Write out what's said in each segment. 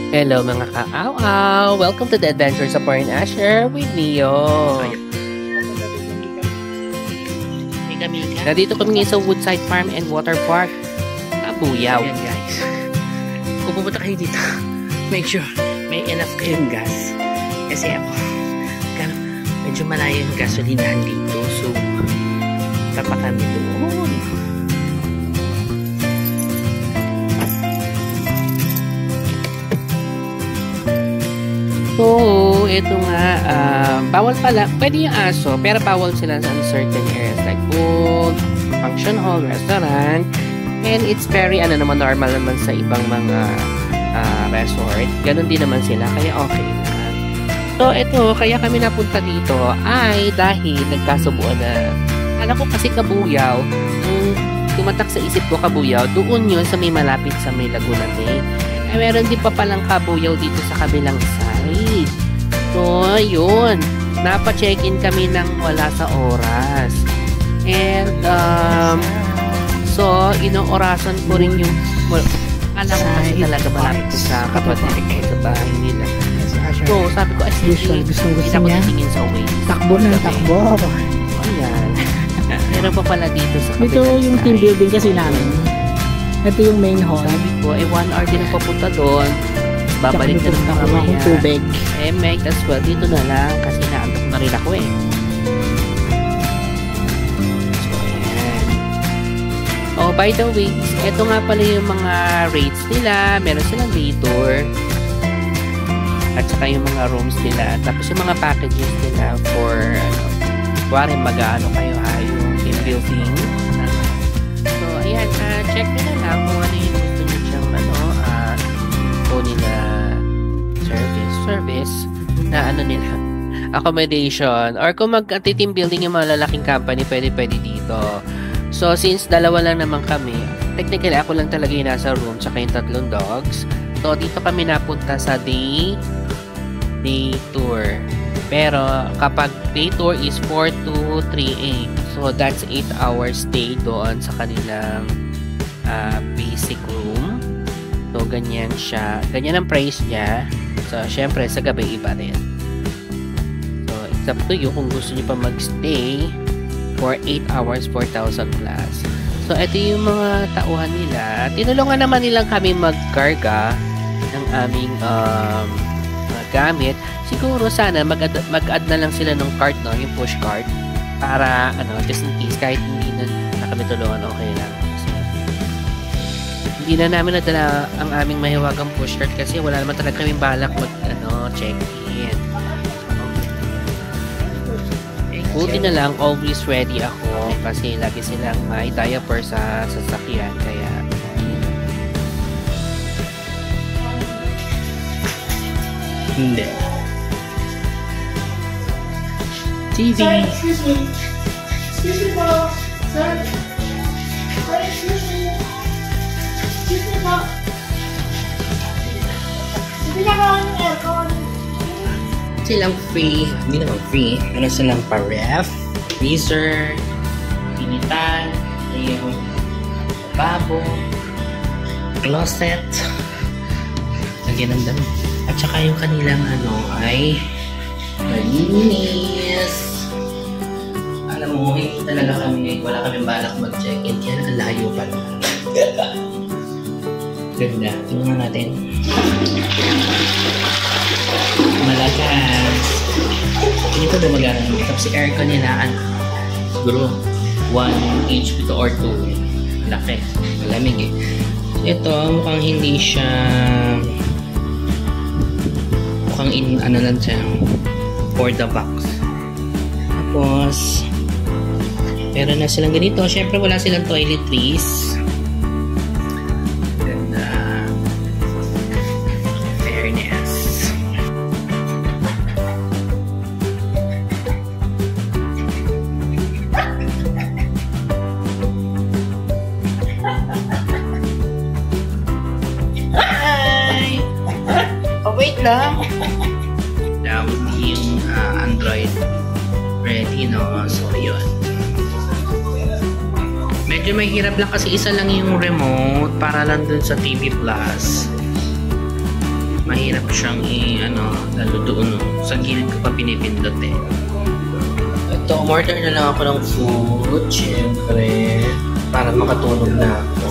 Hello mga ka-aw-aw! Welcome to the Adventures of Warren Asher with Neo. Nandito kami ngayon sa Woodside Farm and Water Park, Kabuyaw. Ayan guys, kung pupunta kayo dito, make sure may enough kayong gas. Kasi ako, medyo malayo yung gasolinahan dito. So, tapa kami doon. So, ito nga, bawal pala, pwede yung aso, pero bawal sila sa certain areas like pool, function hall, restaurant, and it's very, normal naman sa ibang mga resort. Ganon din naman sila, kaya okay na. So, ito, kaya kami napunta dito ay dahil nagkasubuan na, alam ko kasi Kabuyaw, tumatak sa isip ko Kabuyaw, doon yun sa may malapit sa may Laguna Bay. Meron din pa palang Kabuyaw dito sa kabilang side. So, yun. Napa-check-in kami nang wala sa oras. And, so, inoorasan ko rin yung, alam ko kasi talaga malapit sa kapatid ko sa bahay nila. So, sabi ko, gusto niya titingin sa way. Takbo ng takbo. Ayan. Meron pa pala dito sa kabilang side. Ito yung team building kasi namin. Ito yung main hall. Sabi ko, 1 hour din ang papunta doon. Babalik na rin ako akong tubig. Might as well dito na lang kasi naantok na rin ako eh. So, ayan. Oh, by the way, ito nga pala yung mga rates nila. Meron silang day tour. At saka yung mga rooms nila. Tapos yung mga packages nila for, kuwari mag-ano kayo yung team building. So, ayan, check nyo na lang kung ano yung gusto nyo siyang kunin na service na nila, accommodation, or kung mag-team building yung malalaking company, pwede dito. So, since dalawa lang naman kami, technically ako lang talaga yung nasa room, tsaka yung 3 dogs. So, dito kami napunta sa day tour. Pero, kapag day tour is 4 to 3 so, that's 8 hours stay doon sa kanilang basic room. So, ganyan siya. Ganyan ang price niya. So, syempre, sa gabi iba rin. So, it's up to you kung gusto niyo pa magstay for 8 hours, 4,000 plus. So, ito yung mga tauhan nila. Tinulungan naman nilang kami magkarga ng aming gamit. Siguro, sana mag-add na lang sila ng cart, no? Yung push cart. Para, just in case, kahit hindi na kami tulungan, okay lang. Hindi na namin nadala ang aming mahiwagang push cart kasi wala naman talaga kaming balak check-in. Buti na lang, always ready ako kasi lagi silang may diaper sa sasakyan, kaya hindi. TV. Excuse me. Excuse me po. Sir. Excuse me. Excuse me po. Hindi na ako ng aircon. Silang free. Hindi naman free. Silang pa-ref, freezer, pinitan, yung babo, closet. Lagyan ng dami. At saka yung kanilang ay malinis. Alam mo, hindi talaga wala kaming balak mag-check-in. Kaya nakalayo pala. Ganda. Tingnan natin. Malakas. Ito na magana. Tapos si aircon nila, siguro 1 HP to or 2. Laki. Malamig eh. Ito, mukhang hindi siya lang siya for the box. Tapos meron na silang ganito. Syempre wala silang toiletries. Ganda. Fairness. Hi! Oh, wait lang. Yung Android ready, no? So, yun. Medyo mahirap lang kasi isa lang yung remote para lang dun sa TV Plus. mahirap siyang lalo doon, sa gilid ko pa pinipindot eh. Ito, umorder na lang ako ng food, syempre, para makatulog na ako.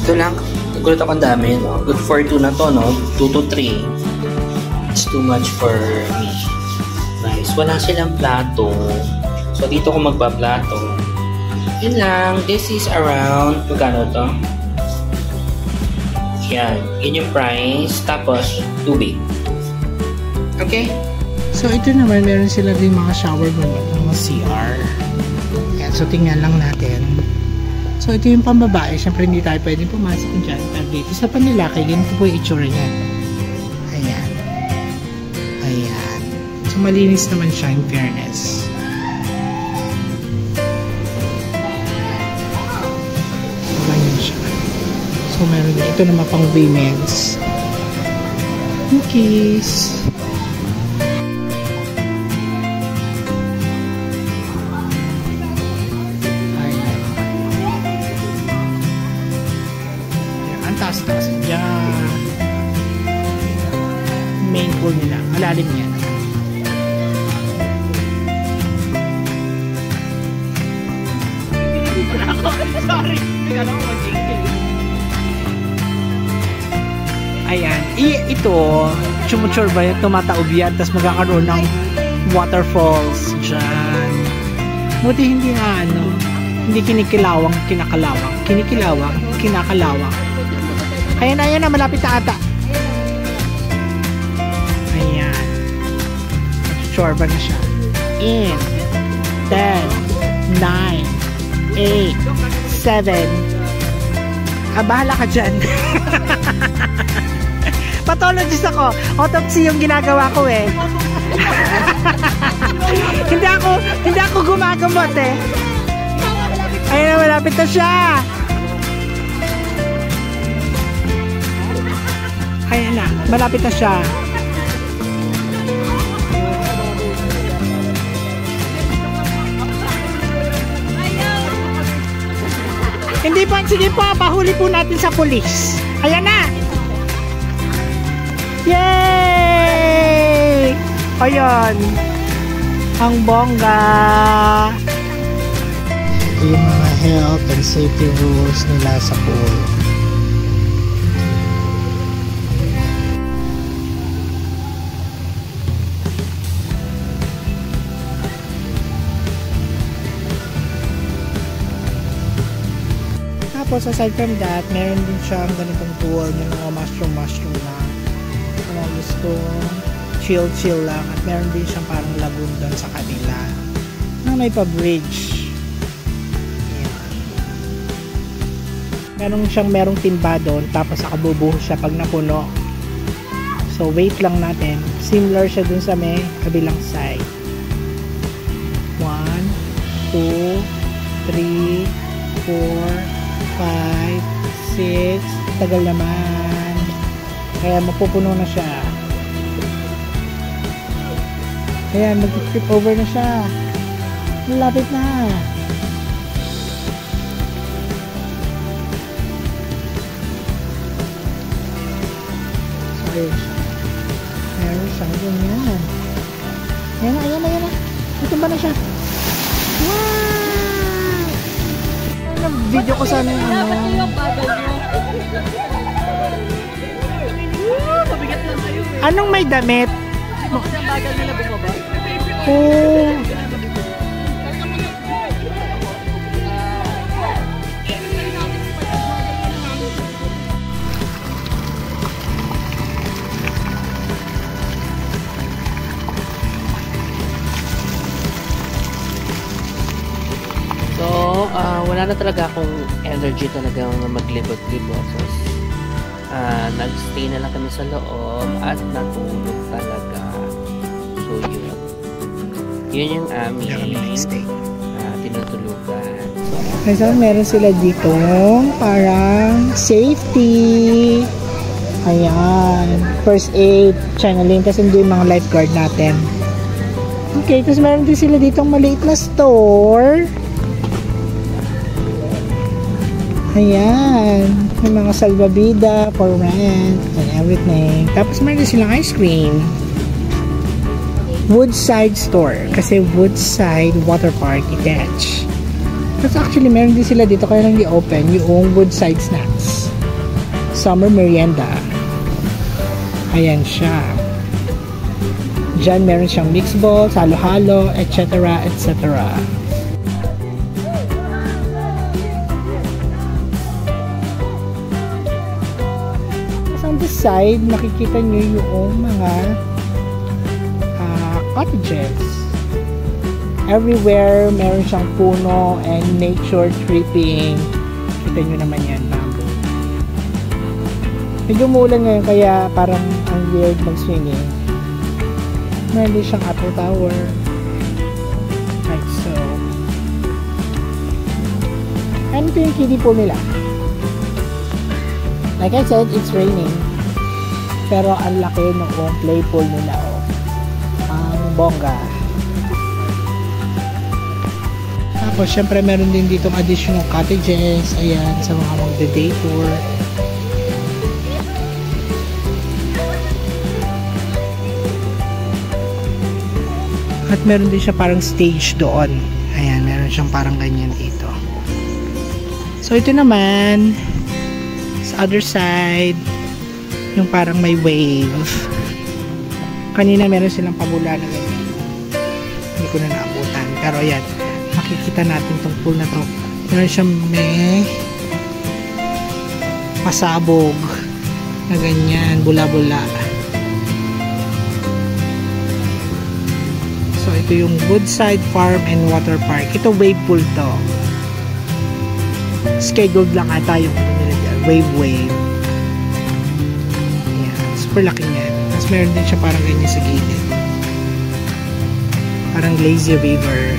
Ito lang, nagulat ako ang dami, no? Good for 2 na to, no? 2 to 3. It's too much for me. Nice. Wala silang plato. So, dito ko magpa-plato. Yun lang. This is around, magkano to? Yan. Yun yung price. Tapos, tubig. Okay? So, ito naman, meron sila din mga shower room at mga CR. Yan. So, tingnan lang natin. So, ito yung pambabae. Siyempre, hindi tayo pwedeng pumasok dyan. Pero dito sa panlalaki, ganito po yung itsura niyan. Ayan. Ayan. So, malinis naman siya in fairness. So, ganyan siya. So, meron din. Ito naman pang women's. Cookies. Taas dyan. Main pool nila. Malalim yan. Sorry. Ayan. Ito, chumuchur ba yan? Tumataob yan. Tapos magkakaroon ng waterfalls dyan. Buti hindi na hindi kinikilawang, kinakalawang. Kinikilawang, kinakalawang. Ayan na, malapit na ata. Ayan. Chorba na siya. In 10, 9, 8, 7. Bahala ka dyan. Pathologist ako. Autopsy yung ginagawa ko eh. hindi ako gumagamot eh. Ayan na, malapit na siya. Ayan na, malapit na siya. Hindi po, sige po, pahuli po natin sa pulis. Ayan na. Yay! Ayan. Ang bongga. Ito yung mga health and safety rules nila sa pool. Tapos aside from that, meron din siyang ganitong pool ng mga mushroom lang. Kung gusto chill lang, at meron din siyang parang lagoon doon sa kanila na may pa-bridge. Merong timba doon, tapos nakabubuhos siya pag napuno. So wait lang natin. Similar siya dun sa may kabilang side. 1, 2, 3, 4, 5, 6, tagal naman. Kaya mapupuno na siya. Ayan, mag-trip over na siya. Malapit na. So, ayun siya. Meron siya. Ganyan. Ayan na. Natumba na siya. Wow! Video ko sana yung Anong may damit? Bagal nila bumaba. Oh. So, wala na talaga akong energy talaga maglibot-libot. So, nag-stay na lang kami sa loob at natulog talaga. So, yun. Yun yung aming tinutulugan. Kasi meron sila dito parang safety. Ayan. First aid, channeling, kasi hindi yung mga lifeguard natin. Okay, tapos meron din sila ditong maliit na store. Ayan. May mga salbabida for rent and everything. Tapos meron din silang ice cream. Woodside store. Kasi Woodside Water Park attached. Tapos actually meron din sila dito kaya lang di open yung Woodside Snacks. Summer Merienda. Ayan siya. Diyan meron siyang mixed balls, halo-halo, etc. etc. Side, makikita nyo yung mga cottages. Everywhere, meron siyang puno and nature tripping. Kita nyo naman yan, bamboo. Medyo umulan ngayon kaya parang ang weird mag-swinging. Meron din siyang apple tower. Like so. Ano ito yung kiddie pool nila? Like I said, it's raining. Pero ang laki ng play pool nila, oh. Ang bongga. Tapos, syempre, meron din ditong additional cottages. Ayan, sa mga magde-day tour. At meron din siya parang stage doon. Ayan, meron siyang parang ganyan dito. So, ito naman, sa other side, yung parang may wave. Kanina meron silang pabula na ganyan. Hindi ko na naabutan. Pero ayan, makikita natin tong pool na to. Meron siyang may pasabog na ganyan, bula-bula. So ito yung Woodside Farm and Water Park. Ito wave pool to. Scheduled lang ata yung wave. Super laki niyan. Tapos meron din siya parang ganyan sa gilid. Parang lazy river.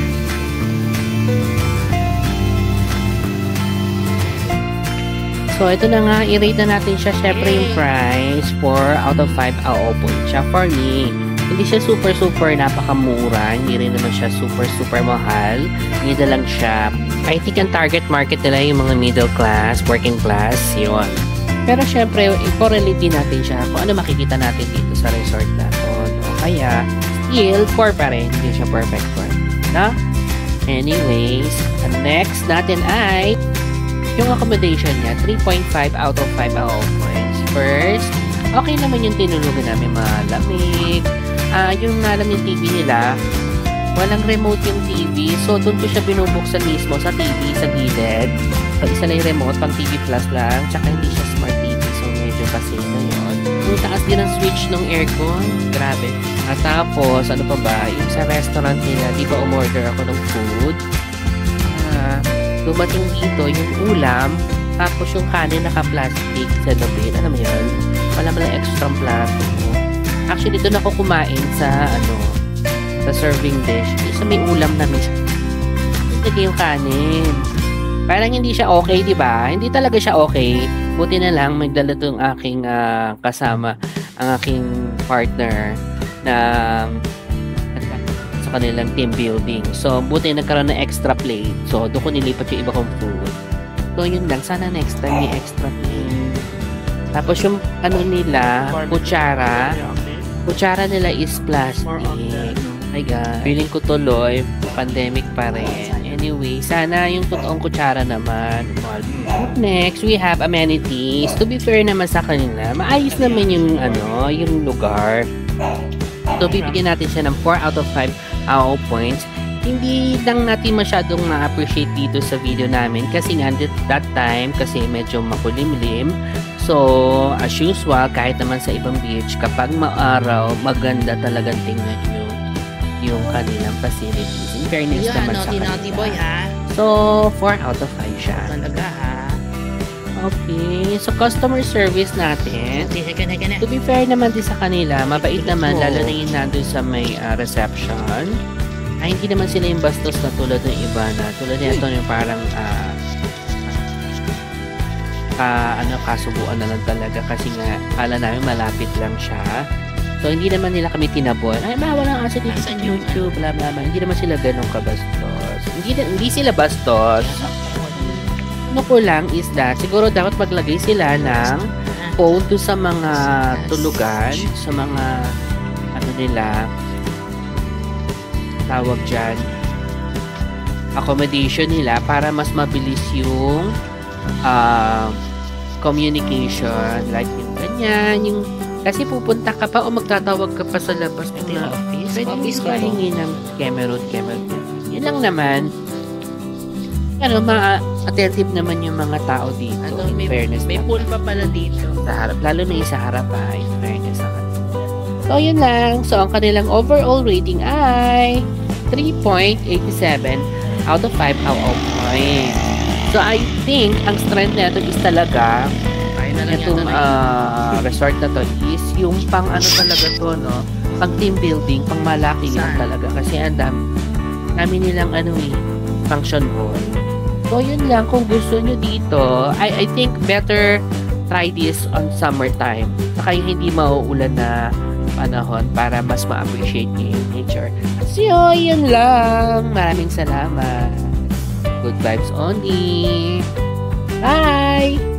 So, ito na nga. I-rate na natin siya. Syempre yung price 4 out of 5 AO point siya for me. Hindi siya super napakamura. Hindi rin naman siya super mahal. Hindi na lang siya. I think ang target market nila yung mga middle class, working class. Yun. Pero syempre, i-correlate din natin siya kung ano makikita natin dito sa resort na to. O kaya, still, 4 pa rin. Hindi siya perfect 4. No? Anyways, ang next natin ay yung accommodation niya, 3.5 out of 5 AO points. First, okay naman yung tinulugan namin, malamig. Yung alam yung TV nila, walang remote yung TV. So, doon ko siya binubuksan mismo sa TV, sa gilid. So, isa lang yung remote, pang TV Plus lang. Tsaka hindi siya smart TV. So, medyo kasi na yun. Yung taas din ang switch ng aircon. Grabe. At tapos, ano pa ba? Yung sa restaurant nila, di ba umorder ako ng food? Dumating dito yung ulam. Tapos yung kanin naka-plastic sa gabi. Alam mo yun? Wala malang extra plastic. Actually, doon ako kumain sa, sa serving dish. Isa may ulam na mismo. Lagay yung kanin. Parang hindi siya okay, di ba? Hindi talaga siya okay. Buti na lang magdala tong aking kasama, ang aking partner na sa kanilang team building. So, buti nagkaroon ng extra plate. So, doon ko nilipat yung iba kong food. So, yun lang. Sana next time may extra plate. Tapos yung nila, kutsara nila is plastic. My God. Feeling ko tuloy, pandemic pa rin. Anyway, sana yung totoong kutsara naman. Next, we have amenities. To be fair naman sa kanila, maayos naman yung yung lugar. So, bibigyan natin siya ng 4 out of 5 AO points. Hindi lang natin masyadong ma-appreciate dito sa video namin kasi nga that time kasi medyo makulimlim. So, as usual, kahit naman sa ibang beach, kapag maaraw, maganda talagang tingnan yung kanilang facilities. In fairness naman sa kanila. Boy, ha? So, 4 out of 5 siya. Talaga, ha? Okay. So, customer service natin. To be fair naman din sa kanila, mabait naman, lalo na yung nandun sa may reception. Ay, hindi naman sila yung bastos na tulad ng iba na. Tulad nito yung parang kasubuan na lang talaga kasi nga kala namin malapit lang siya. So, hindi naman nila kami tinabon. Ay, bawal ang asset dito sa YouTube, bla bla bla. Hindi naman sila ganun kabastos. Hindi sila bastos. ano ko lang is that siguro dapat maglagay sila ng phone to sa mga tulugan, sa mga ano nila tawag dyan accommodation nila para mas mabilis yung communication, like yung ganyan, yung kasi pupunta ka pa o magtatawag ka pa sa labas Ito na yung office. pwede Office mo ko to. mahingi ng Cameron. Yun lang naman. Attentive naman yung mga tao dito. Ano, In fairness may naman. pool pa pala dito. Sa harap. Lalo na yung sa harap in fairness sa kanila. So, yun lang. So, ang kanilang overall rating ay 3.87 out of 5 out of points. So, I think ang strength nito is talaga Kaya na lang itong yata resort na to is yung pang ano talaga to, no? Pang team building, pang malaki lang Saan? talaga. Kasi dami nilang function hall. So, yun lang. Kung gusto nyo dito, I think better try this on summertime. Saka yung hindi mauulan na panahon para mas ma-appreciate nyo yung nature. So, yun lang. Maraming salamat. Good vibes only. Bye!